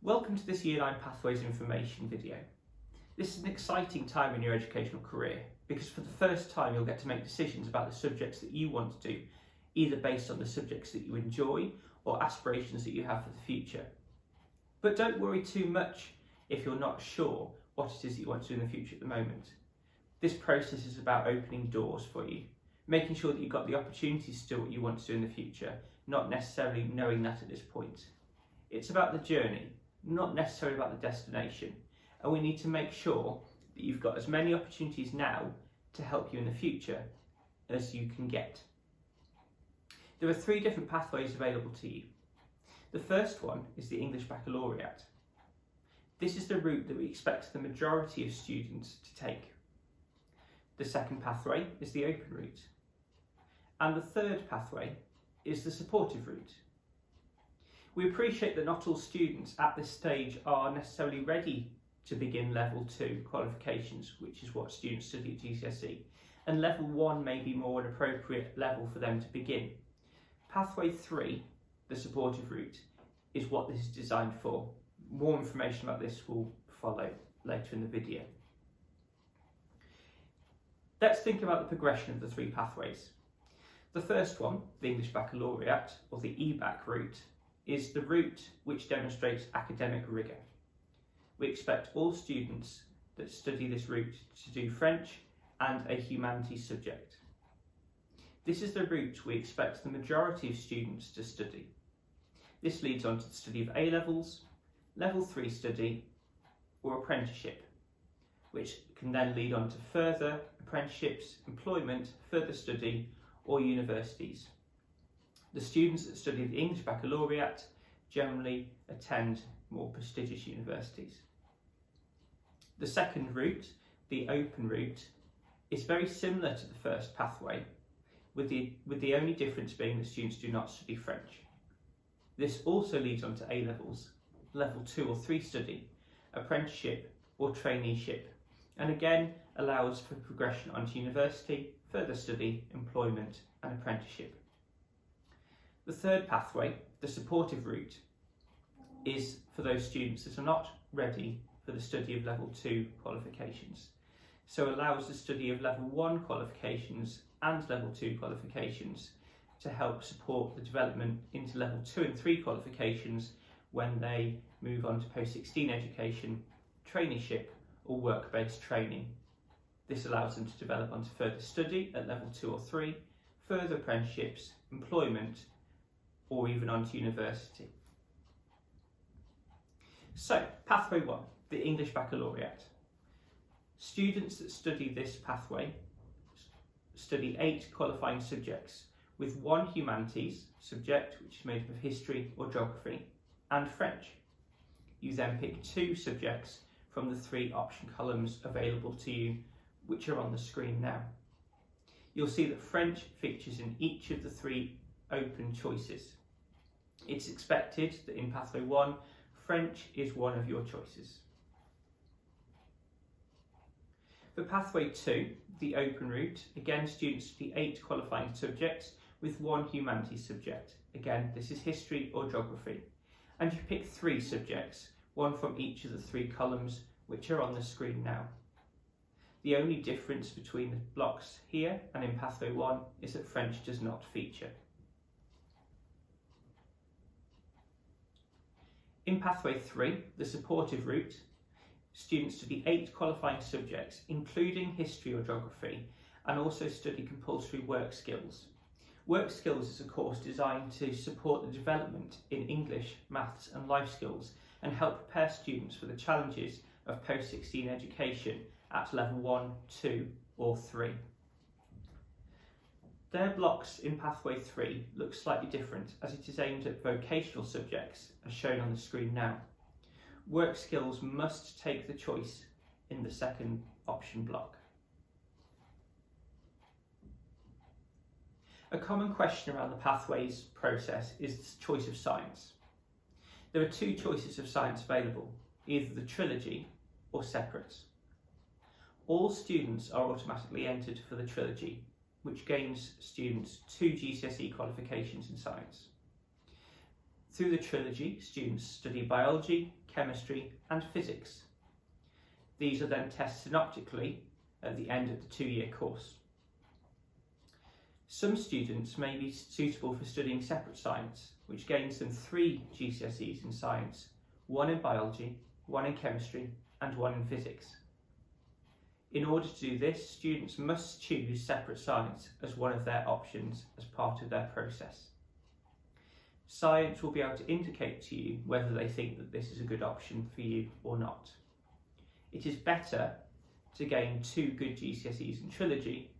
Welcome to this Year 9 Pathways information video. This is an exciting time in your educational career because for the first time you'll get to make decisions about the subjects that you want to do, either based on the subjects that you enjoy or aspirations that you have for the future. But don't worry too much if you're not sure what it is that you want to do in the future at the moment. This process is about opening doors for you, making sure that you've got the opportunities to do what you want to do in the future, not necessarily knowing that at this point. It's about the journey, not necessarily about the destination, and we need to make sure that you've got as many opportunities now to help you in the future as you can get. There are 3 different pathways available to you. The first one is the English Baccalaureate. This is the route that we expect the majority of students to take. The second pathway is the open route, and the third pathway is the supportive route. We appreciate that not all students at this stage are necessarily ready to begin level 2 qualifications, which is what students study at GCSE, and level 1 may be more an appropriate level for them to begin. Pathway 3, the supportive route, is what this is designed for. More information about this will follow later in the video. Let's think about the progression of the 3 pathways. The first one, the English Baccalaureate, or the EBAC route, is the route which demonstrates academic rigour. We expect all students that study this route to do French and a humanities subject. This is the route we expect the majority of students to study. This leads on to the study of A-levels, level 3 study, or apprenticeship, which can then lead on to further apprenticeships, employment, further study, or universities. The students that study the English Baccalaureate generally attend more prestigious universities. The second route, the open route, is very similar to the first pathway, with the only difference being that students do not study French. This also leads on to A-levels, level 2 or 3 study, apprenticeship or traineeship, and again allows for progression onto university, further study, employment and apprenticeship. The third pathway, the supportive route, is for those students that are not ready for the study of level 2 qualifications. So allows the study of level 1 qualifications and level 2 qualifications to help support the development into level 2 and 3 qualifications when they move on to post-16 education, traineeship or work-based training. This allows them to develop onto further study at level 2 or 3, further apprenticeships, employment, or even onto university. So, pathway 1, the English Baccalaureate. Students that study this pathway study 8 qualifying subjects, with 1 humanities subject, which is made up of history or geography, and French. You then pick 2 subjects from the 3 option columns available to you, which are on the screen now. You'll see that French features in each of the 3 open choices. It's expected that in pathway 1, French is one of your choices. For pathway 2, the open route, again students study 8 qualifying subjects with 1 humanities subject. Again, this is history or geography. And you pick 3 subjects, 1 from each of the 3 columns which are on the screen now. The only difference between the blocks here and in pathway 1 is that French does not feature. In pathway 3, the supportive route, students study 8 qualifying subjects, including history or geography, and also study compulsory work skills. Work skills is a course designed to support the development in English, maths and life skills and help prepare students for the challenges of post-16 education at level 1, 2 or 3. Their blocks in pathway 3 look slightly different as it is aimed at vocational subjects as shown on the screen now. Work skills must take the choice in the second option block. A common question around the pathways process is the choice of science. There are 2 choices of science available, either the trilogy or separate. All students are automatically entered for the trilogy, which gains students 2 GCSE qualifications in science. Through the trilogy, students study biology, chemistry and physics. These are then tested synoptically at the end of the 2-year course. Some students may be suitable for studying separate science, which gains them 3 GCSEs in science, 1 in biology, 1 in chemistry and 1 in physics. In order to do this, students must choose separate science as one of their options as part of their process. Science will be able to indicate to you whether they think that this is a good option for you or not. It is better to gain 2 good GCSEs in trilogy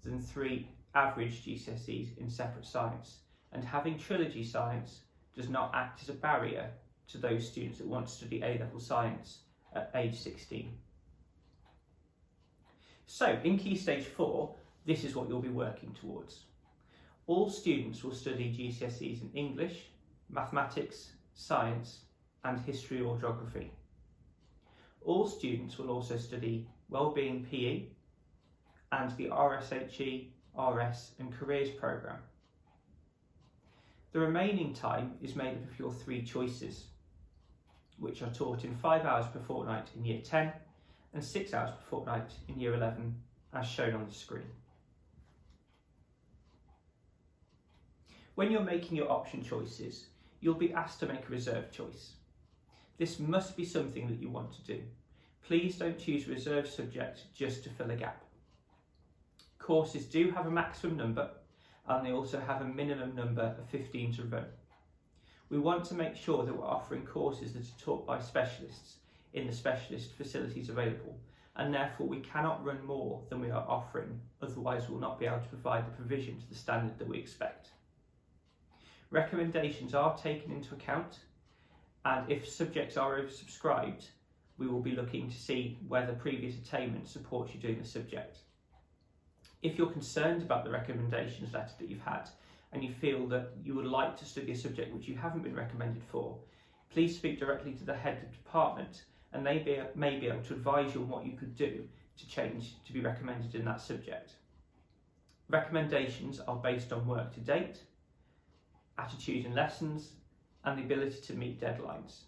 than 3 average GCSEs in separate science, and having trilogy science does not act as a barrier to those students that want to study A-level science at age 16. So in Key Stage 4, this is what you'll be working towards. All students will study GCSEs in English, mathematics, science and history or geography. All students will also study Wellbeing PE and the RSHE, RS and Careers programme. The remaining time is made up of your 3 choices, which are taught in 5 hours per fortnight in Year 10 and 6 hours per fortnight in Year 11, as shown on the screen. When you're making your option choices, you'll be asked to make a reserve choice. This must be something that you want to do. Please don't choose a reserve subject just to fill a gap. Courses do have a maximum number and they also have a minimum number of 15 to run. We want to make sure that we're offering courses that are taught by specialists in the specialist facilities available, and therefore we cannot run more than we are offering, otherwise we'll not be able to provide the provision to the standard that we expect. Recommendations are taken into account, and if subjects are oversubscribed, we will be looking to see whether previous attainment supports you doing the subject. If you're concerned about the recommendations letter that you've had and you feel that you would like to study a subject which you haven't been recommended for, please speak directly to the head of department and they may be able to advise you on what you could do to change to be recommended in that subject. Recommendations are based on work to date, attitude in lessons and the ability to meet deadlines.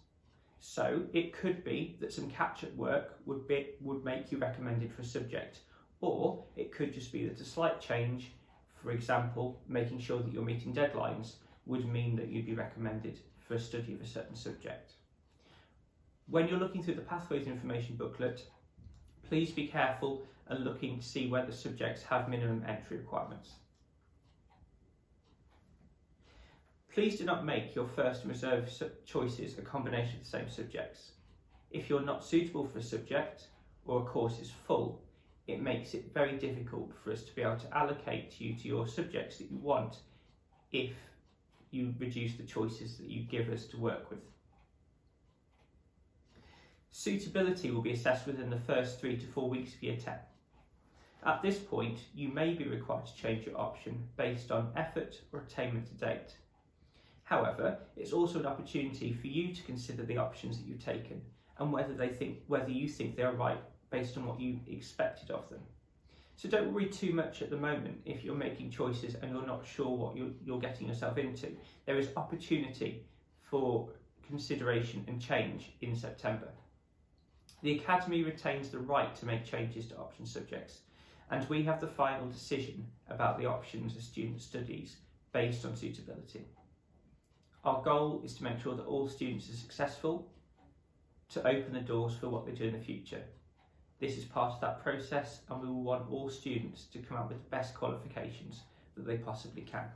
So it could be that some catch-up work would make you recommended for a subject, or it could just be that a slight change, for example, making sure that you're meeting deadlines, would mean that you'd be recommended for a study of a certain subject. When you're looking through the Pathways Information booklet, please be careful and looking to see whether subjects have minimum entry requirements. Please do not make your first and reserve choices a combination of the same subjects. If you're not suitable for a subject or a course is full, it makes it very difficult for us to be able to allocate you to your subjects that you want if you reduce the choices that you give us to work with. Suitability will be assessed within the first 3 to 4 weeks of Year 10. At this point, you may be required to change your option based on effort or attainment to date. However, it's also an opportunity for you to consider the options that you've taken and whether you think they are right based on what you expected of them. So don't worry too much at the moment if you're making choices and you're not sure what you're getting yourself into. There is opportunity for consideration and change in September. The Academy retains the right to make changes to option subjects, and we have the final decision about the options a student studies based on suitability. Our goal is to make sure that all students are successful, to open the doors for what they do in the future. This is part of that process, and we will want all students to come out with the best qualifications that they possibly can.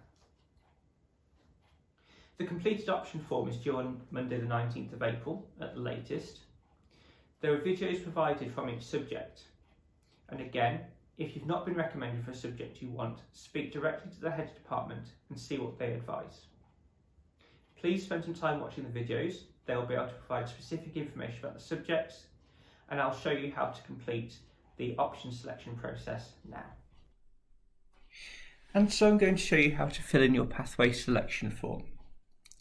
The completed option form is due on Monday the 19th of April at the latest. There are videos provided from each subject, and again, if you've not been recommended for a subject you want, speak directly to the head department and see what they advise. Please spend some time watching the videos. They'll be able to provide specific information about the subjects, and I'll show you how to complete the option selection process now. And so I'm going to show you how to fill in your pathway selection form.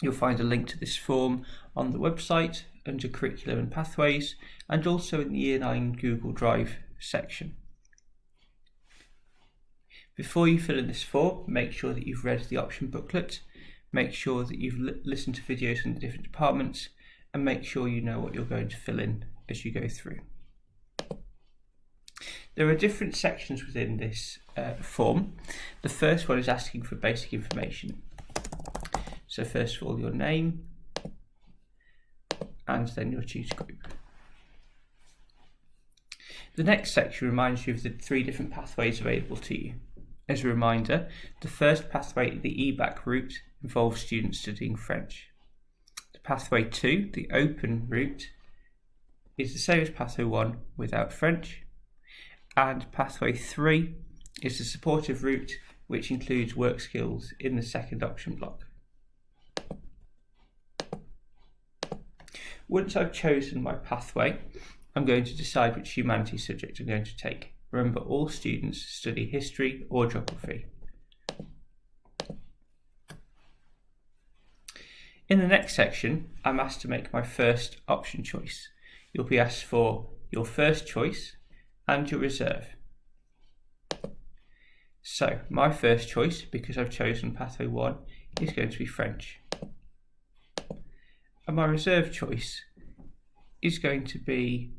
You'll find a link to this form on the website under Curriculum and Pathways, and also in the Year 9 Google Drive section. Before you fill in this form, make sure that you've read the option booklet. make sure that you've listened to videos in the different departments, and make sure you know what you're going to fill in as you go through. There are different sections within this form. The first one is asking for basic information. So first of all, your name, and then your tutor group. The next section reminds you of the 3 different pathways available to you. As a reminder, the first pathway, the EBAC route, involves students studying French. The pathway 2, the open route, is the same as pathway 1 without French. And pathway 3 is the supportive route, which includes work skills in the second option block. Once I've chosen my pathway, I'm going to decide which humanities subject I'm going to take. Remember, all students study history or geography. In the next section, I'm asked to make my first option choice. You'll be asked for your first choice and your reserve. So, my first choice, because I've chosen pathway 1, is going to be French. And my reserve choice is going to be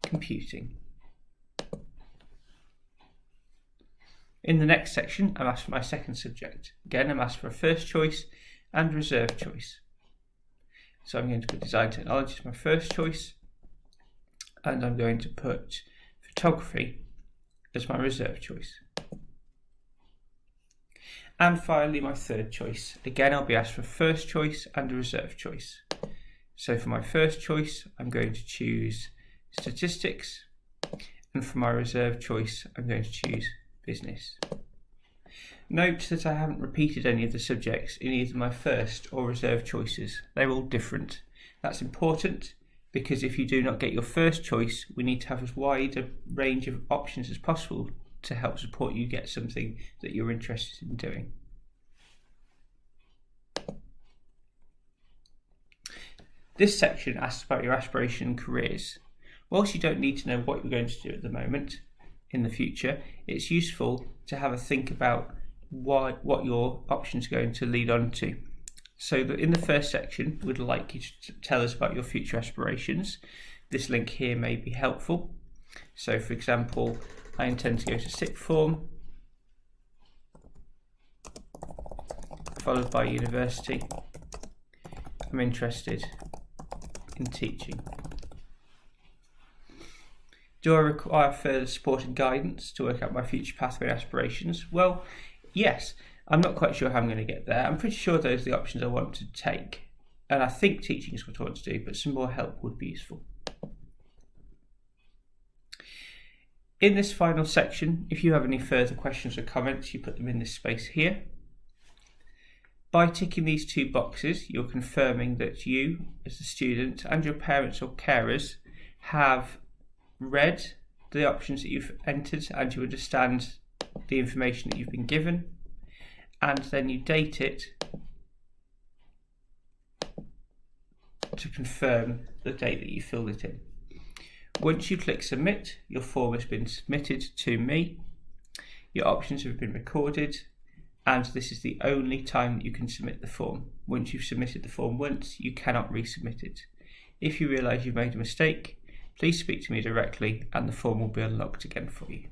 computing. In the next section, I'm asked for my second subject. Again, I'm asked for a first choice and reserve choice. So I'm going to put design technology as my first choice, and I'm going to put photography as my reserve choice. And finally, my third choice. Again, I'll be asked for a first choice and a reserve choice. So for my first choice, I'm going to choose statistics, and for my reserve choice, I'm going to choose business. Note that I haven't repeated any of the subjects in either my first or reserve choices. They're all different. That's important because if you do not get your first choice, we need to have as wide a range of options as possible to help support you get something that you're interested in doing. This section asks about your aspiration and careers. Whilst you don't need to know what you're going to do at the moment, in the future, it's useful to have a think about what your options are going to lead on to. So that in the first section, we'd like you to tell us about your future aspirations. This link here may be helpful. So for example, I intend to go to sixth form, followed by university. I'm interested in teaching. Do I require further support and guidance to work out my future pathway aspirations? Well, yes. I'm not quite sure how I'm going to get there. I'm pretty sure those are the options I want to take. And I think teaching is what I want to do, but some more help would be useful. In this final section, if you have any further questions or comments, you put them in this space here. By ticking these 2 boxes, you're confirming that you, as a student, and your parents or carers have read the options that you've entered and you understand the information that you've been given, and then you date it to confirm the date that you filled it in. Once you click submit, your form has been submitted to me, your options have been recorded, and this is the only time that you can submit the form. Once you've submitted the form once, you cannot resubmit it. If you realise you've made a mistake, please speak to me directly and the form will be unlocked again for you.